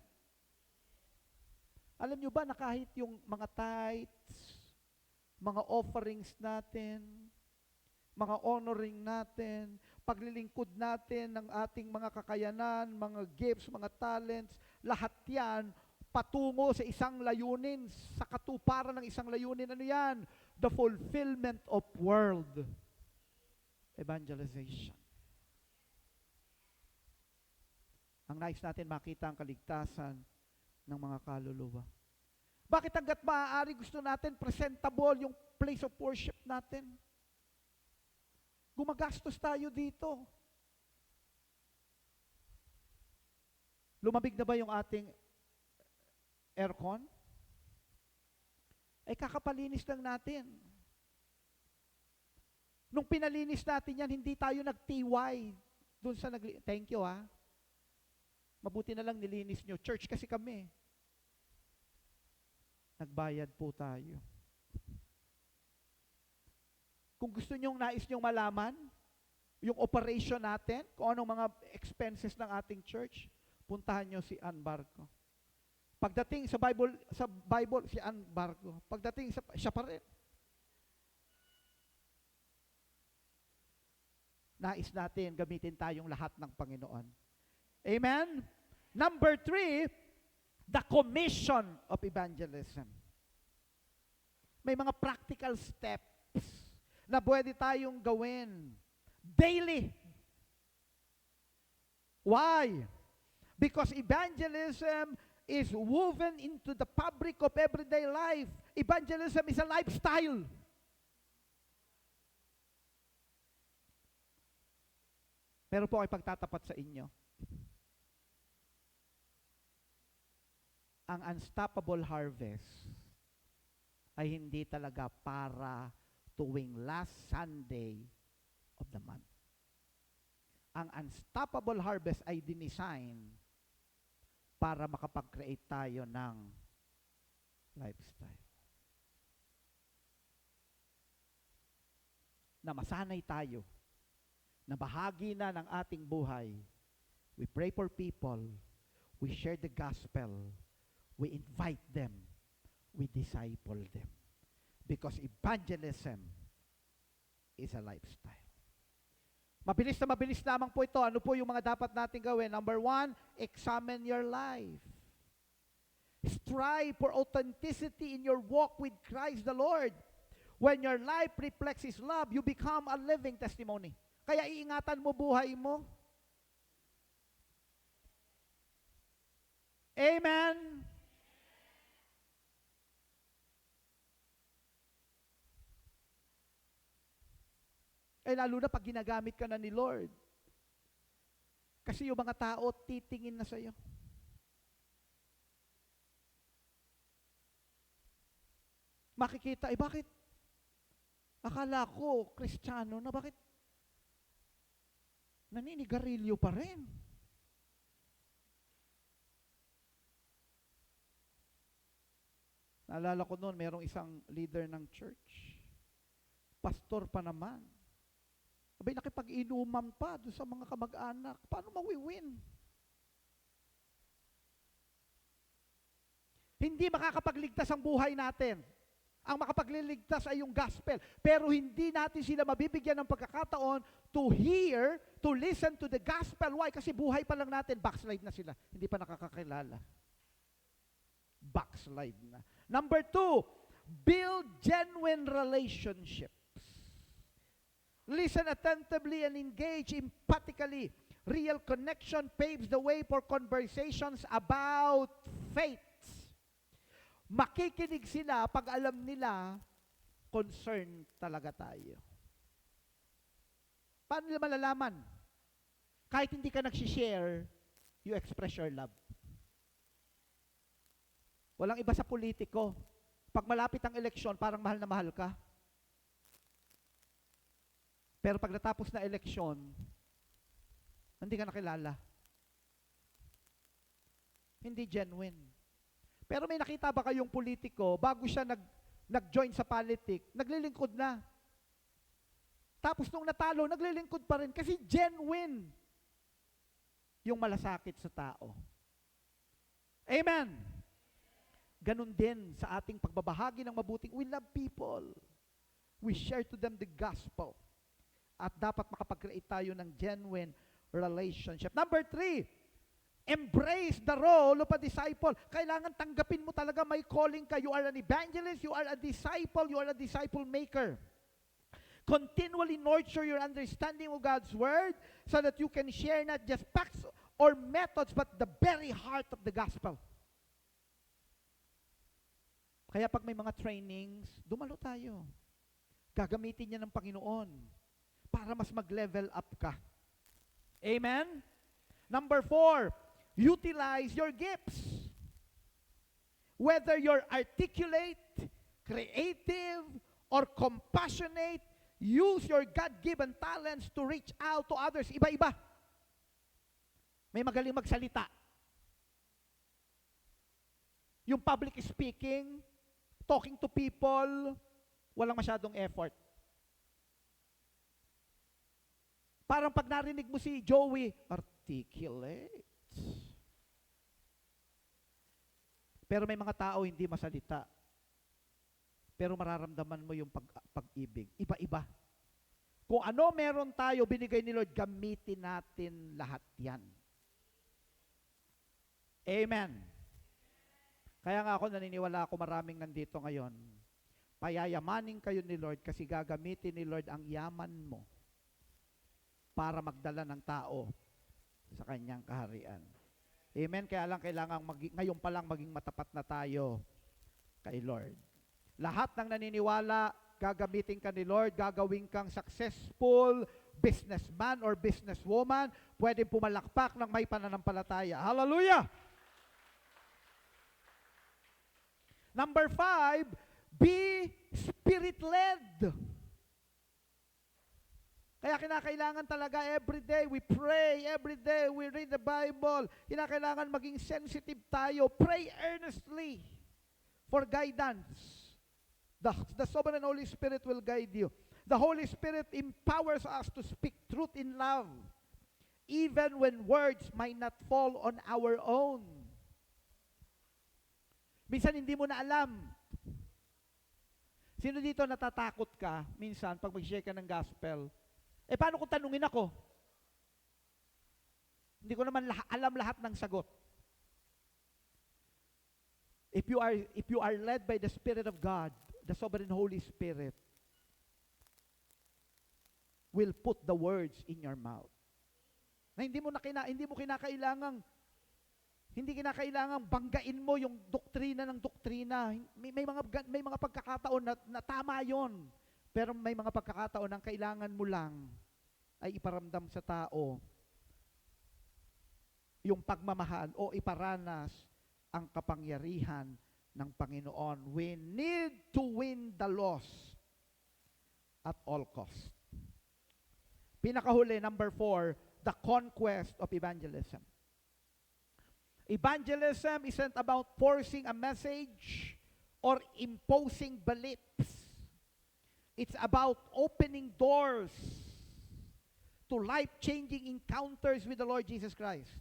Alam nyo ba na kahit yung mga tithes, mga offerings natin, mga honoring natin, paglilingkod natin ng ating mga kakayanan, mga gifts, mga talents, lahat yan patungo sa isang layunin, sa katuparan ng isang layunin. Ano yan? The fulfillment of world evangelization. Ang nais natin makita ang kaligtasan ng mga kaluluwa. Bakit hanggat maaari gusto natin presentable yung place of worship natin? Gumagastos tayo dito. Lumabig na ba yung ating aircon? Ay kakapalinis lang natin. Nung pinalinis natin yan, hindi tayo nag-TY. Doon sa thank you Mabuti na lang nilinis nyo. Church kasi kami. Nagbayad po tayo. Kung gusto nais nyong malaman, yung operation natin, kung anong mga expenses ng ating church, puntahan nyo si Ann Barco. Pagdating sa Bible si Ann Barco. Pagdating siya pa rin. Nais natin, gamitin tayong lahat ng Panginoon. Amen? Number 3, the commission of evangelism. May mga practical steps na pwede tayong gawin daily. Why? Because evangelism is woven into the fabric of everyday life. Evangelism is a lifestyle. Pero po ay pagtatapat sa inyo. Ang unstoppable harvest ay hindi talaga para tuwing last Sunday of the month. Ang unstoppable harvest ay dinesign para makapag-create tayo ng lifestyle. Na masanay tayo, na bahagi na ng ating buhay. We pray for people, we share the gospel, we invite them, we disciple them. Because evangelism is a lifestyle. Mabilis na mabilis lamang po ito. Ano po yung mga dapat natin gawin? Number 1, examine your life. Strive for authenticity in your walk with Christ the Lord. When your life reflects His love, you become a living testimony. Kaya iingatan mo buhay mo. Amen. Lalo na pag ginagamit ka na ni Lord. Kasi yung mga tao titingin na sa'yo. Makikita, bakit? Akala ko, Kristiyano na, bakit naninigarilyo pa rin? Naalala ko noon, merong isang leader ng church. Pastor pa naman. Abay, nakipag-inuman pa doon sa mga kamag-anak. Paano mawiwin? Hindi makakapagligtas ang buhay natin. Ang makapagliligtas ay yung gospel. Pero hindi natin sila mabibigyan ng pagkakataon to hear, to listen to the gospel. Why? Kasi buhay pa lang natin, backslide na sila. Hindi pa nakakakilala. Backslide na. Number 2, build genuine relationships. Listen attentively and engage emphatically. Real connection paves the way for conversations about faith. Makikinig sila pag alam nila concerned talaga tayo. Paano nila malalaman? Kahit hindi ka nagsishare, you express your love. Walang iba sa politiko. Pag malapit ang eleksyon, parang mahal na mahal ka. Pero pag natapos na eleksyon, hindi ka nakilala. Hindi genuine. Pero may nakita ba kayong politiko, bago siya nag-join sa politik, naglilingkod na. Tapos nung natalo, naglilingkod pa rin kasi genuine yung malasakit sa tao. Amen. Ganon din sa ating pagbabahagi ng mabuting, we love people. We share to them the gospel. At dapat makapag-create tayo ng genuine relationship. Number 3, embrace the role of a disciple. Kailangan tanggapin mo talaga may calling ka. You are an evangelist, you are a disciple, you are a disciple maker. Continually nurture your understanding of God's Word so that you can share not just facts or methods but the very heart of the gospel. Kaya pag may mga trainings, dumalo tayo. Gagamitin niya ng Panginoon para mas mag-level up ka. Amen? Number 4, utilize your gifts. Whether you're articulate, creative, or compassionate, use your God-given talents to reach out to others. Iba-iba. May magaling magsalita. Yung public speaking, talking to people, walang masyadong effort. Parang pag narinig mo si Joey, articulate. Pero may mga tao hindi masalita. Pero mararamdaman mo yung pag-ibig. Iba-iba. Kung ano meron tayo, binigay ni Lord, gamitin natin lahat yan. Amen. Kaya nga ako naniniwala ako maraming nandito ngayon. Payayamanin kayo ni Lord kasi gagamitin ni Lord ang yaman mo para magdala ng tao sa kanyang kaharian. Amen. Kaya lang kailangan ngayon pa lang maging matapat na tayo kay Lord. Lahat ng naniniwala, gagamitin ka ni Lord, gagawin kang successful businessman or businesswoman, pwedeng pumalakpak ng may pananampalataya. Hallelujah! Number 5, be Spirit-led. Kaya kinakailangan talaga everyday we pray, everyday we read the Bible. Kinakailangan maging sensitive tayo. Pray earnestly for guidance. The Sovereign Holy Spirit will guide you. The Holy Spirit empowers us to speak truth in love, even when words might not fall on our own. Minsan hindi mo na alam. Sino dito natatakot ka, minsan, pag mag-share ka ng gospel, paano kung tanungin ako? Hindi ko naman alam lahat ng sagot. If you are led by the Spirit of God, the Sovereign Holy Spirit will put the words in your mouth. Na hindi kinakailangang banggain mo yung doktrina ng doktrina. May mga pagkakataon na tama 'yon. Pero may mga pagkakataon na kailangan mo lang ay iparamdam sa tao yung pagmamahal o iparanas ang kapangyarihan ng Panginoon. We need to win the lost at all cost. Pinakahuli, number 4, the conquest of evangelism. Evangelism isn't about forcing a message or imposing beliefs. It's about opening doors to life-changing encounters with the Lord Jesus Christ.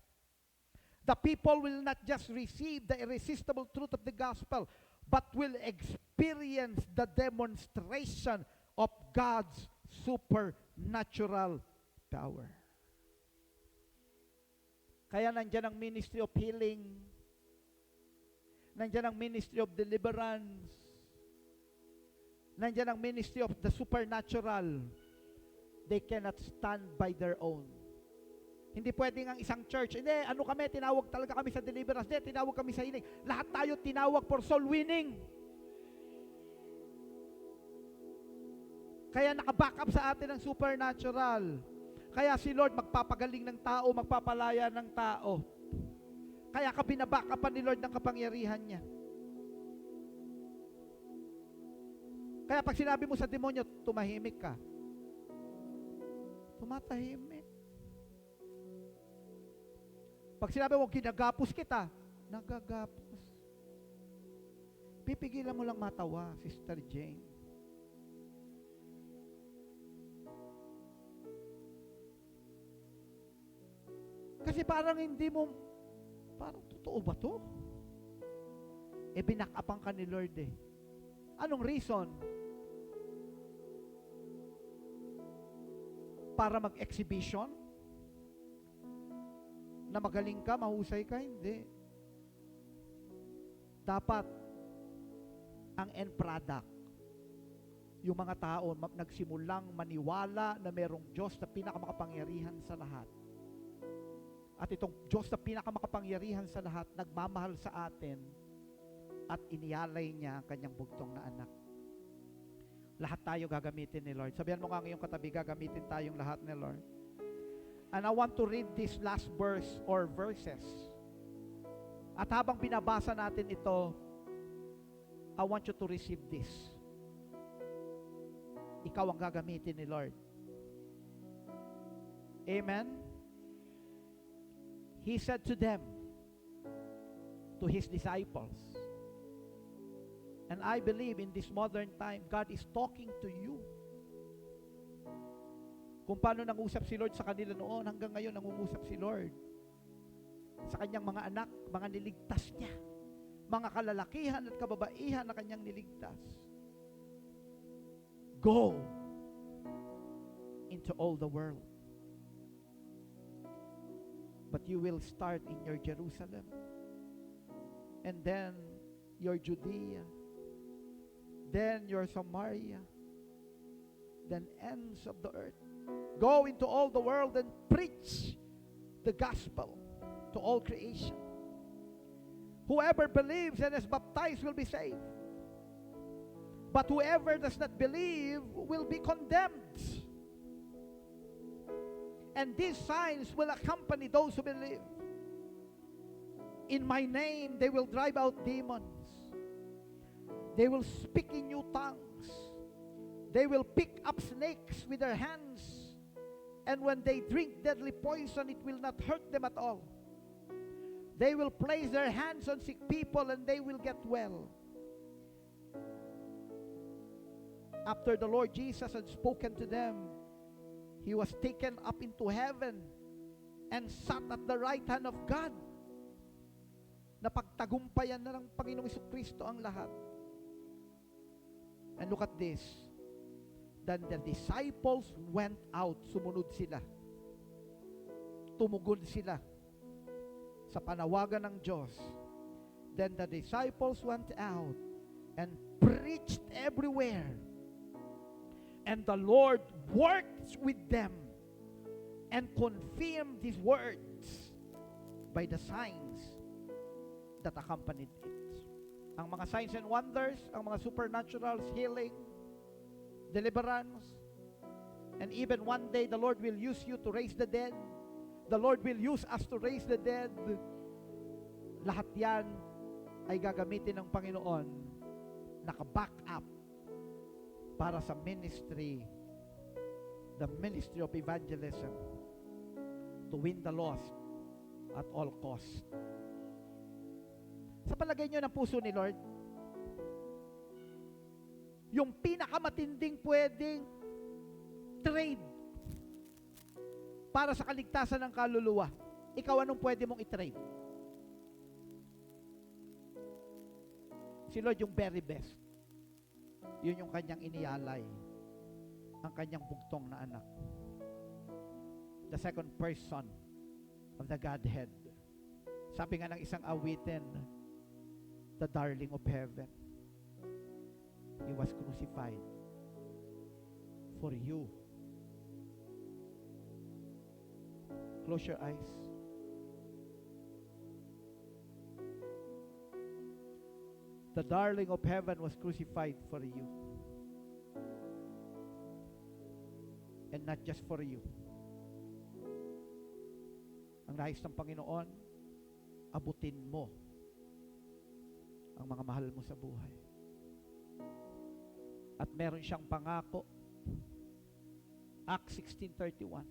The people will not just receive the irresistible truth of the gospel, but will experience the demonstration of God's supernatural power. Kaya nandyan ang ministry of healing, nandyan ang ministry of deliverance, nandyan ang ministry of the supernatural. They cannot stand by their own. Hindi pwedeng ang isang church, hindi, tinawag talaga kami sa deliverance, hindi, tinawag kami sa healing. Lahat tayo tinawag for soul winning. Kaya nakaback up sa atin ang supernatural. Kaya si Lord magpapagaling ng tao, magpapalaya ng tao. Kaya ka binaback upan ni Lord ng kapangyarihan niya. Kaya pag sinabi mo sa demonyo, tumahimik ka. Tumatahimik. Pag sinabi mo, ginagapos kita, nagagapos. Pipigilan mo lang matawa, Sister Jane. Kasi parang hindi mo, parang totoo ba to? Binakapan ka ni Lord eh. Anong reason? Para mag-exhibition? Na magaling ka, mahusay ka? Hindi. Dapat ang end product, yung mga tao nagsimulang maniwala na merong Diyos na pinakamakapangyarihan sa lahat. At itong Diyos na pinakamakapangyarihan sa lahat, nagmamahal sa atin at inialay niya ang kanyang bugtong na anak. Lahat tayo gagamitin ni Lord. Sabihan mo nga ngayong katabi, gagamitin tayong lahat ni Lord. And I want to read this last verse or verses. At habang binabasa natin ito, I want you to receive this. Ikaw ang gagamitin ni Lord. Amen? He said to them, to His disciples, and I believe in this modern time, God is talking to you. Kung paano nangusap si Lord sa kanila noon, hanggang ngayon nangungusap si Lord sa kanyang mga anak, mga niligtas niya, mga kalalakihan at kababaihan na kanyang niligtas. Go into all the world. But you will start in your Jerusalem, and then your Judea, then your Samaria, then ends of the earth. Go into all the world and preach the gospel to all creation. Whoever believes and is baptized will be saved, but whoever does not believe will be condemned. And these signs will accompany those who believe. In my name, they will drive out demons. They will speak in new tongues. They will pick up snakes with their hands. And when they drink deadly poison, it will not hurt them at all. They will place their hands on sick people and they will get well. After the Lord Jesus had spoken to them, He was taken up into heaven and sat at the right hand of God. Napagtagumpayan na ng Panginoong Jesucristo ang lahat. And look at this. Then the disciples went out. Sumunod sila. Tumugod sila sa panawagan ng Diyos. Then the disciples went out and preached everywhere. And the Lord worked with them and confirmed His words by the signs that accompanied it. Ang mga signs and wonders, ang mga supernaturals, healing, deliverance, and even one day the Lord will use you to raise the dead. The Lord will use us to raise the dead. Lahat yan ay gagamitin ng Panginoon, naka-back up para sa ministry, the ministry of evangelism, to win the lost at all cost. Sa palagay nyo ng puso ni Lord, yung pinakamatinding pwedeng trade para sa kaligtasan ng kaluluwa, ikaw anong pwede mong i-trade? Si Lord yung very best. Yun yung kanyang inialay, ang kanyang bugtong na anak. The second person of the Godhead. Sabi nga ng isang awitin, the darling of heaven. He was crucified for you. Close your eyes. The darling of heaven was crucified for you. and not just for you. Ang nais ng Panginoon, abutin mo ang mga mahal mo sa buhay. At meron siyang pangako, Acts 16:31.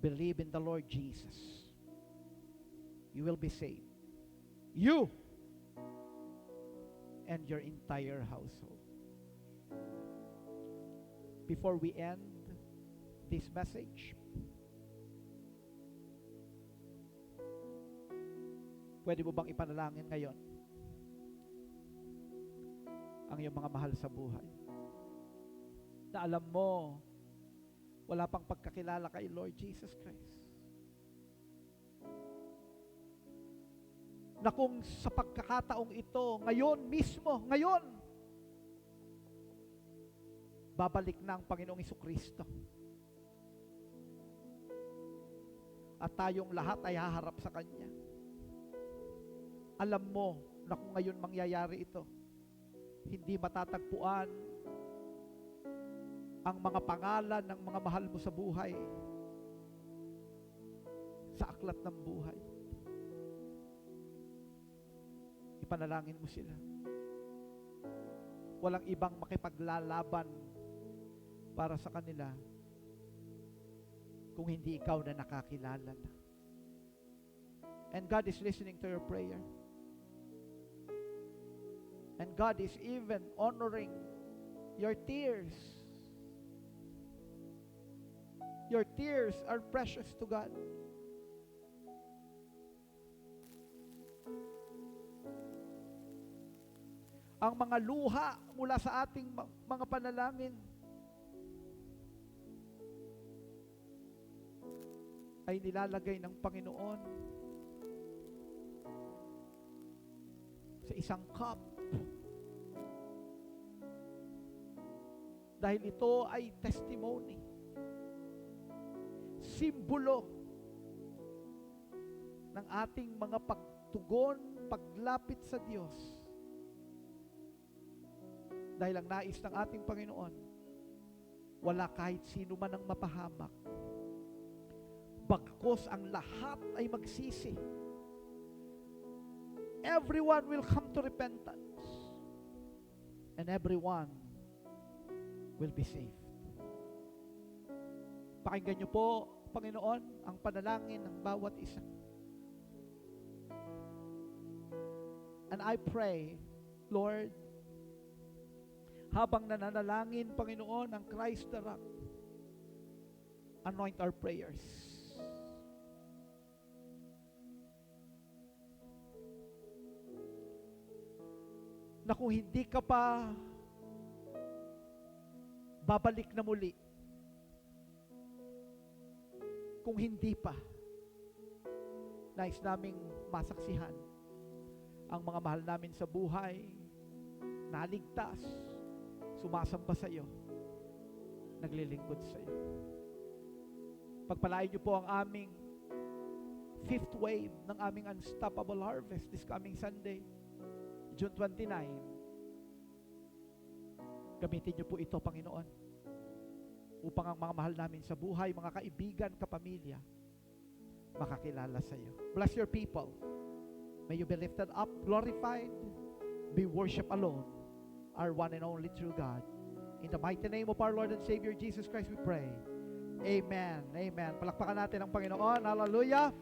Believe in the Lord Jesus. You will be saved. You and your entire household. Before we end this message, pwede mo bang ipanalangin ngayon ang iyong mga mahal sa buhay? Na alam mo, wala pang pagkakilala kay Lord Jesus Christ. Na kung sa pagkakataong ito, ngayon mismo, ngayon, babalik na ang Panginoong Jesucristo. At tayong lahat ay haharap sa Kanya. Alam mo na kung ngayon mangyayari ito, hindi matatagpuan ang mga pangalan ng mga mahal mo sa buhay sa aklat ng buhay. Ipanalangin mo sila. Walang ibang makipaglalaban para sa kanila kung hindi ikaw na nakakilala na. And God is listening to your prayer. And God is even honoring your tears. Your tears are precious to God. Ang mga luha mula sa ating mga panalangin ay nilalagay ng Panginoon sa isang cup. Dahil ito ay testimony, simbolo ng ating mga pagtugon, paglapit sa Diyos. Dahil ang nais ng ating Panginoon, wala kahit sino man ang mapahamak. Bagkus ang lahat ay magsisi. Everyone will come to repentance. And everyone will be saved. Pakinggan niyo po, Panginoon, ang panalangin ng bawat isa. And I pray, Lord, habang nananalangin, Panginoon, ang Christ the Rock, anoint our prayers. Na kung hindi ka pa babalik na muli, kung hindi pa, nais naming masaksihan ang mga mahal namin sa buhay, naligtas, sumasamba sa iyo, naglilingkod sa iyo. Pagpalain niyo po ang aming 5th wave ng aming Unstoppable Harvest this coming Sunday, June 29. Gamitin niyo po ito, Panginoon, upang ang mga mahal namin sa buhay, mga kaibigan, kapamilya, makakilala sa iyo. Bless your people. May you be lifted up, glorified, be worshiped alone, our one and only true God. In the mighty name of our Lord and Savior Jesus Christ we pray. Amen. Amen. Palakpakan natin ang Panginoon. Hallelujah.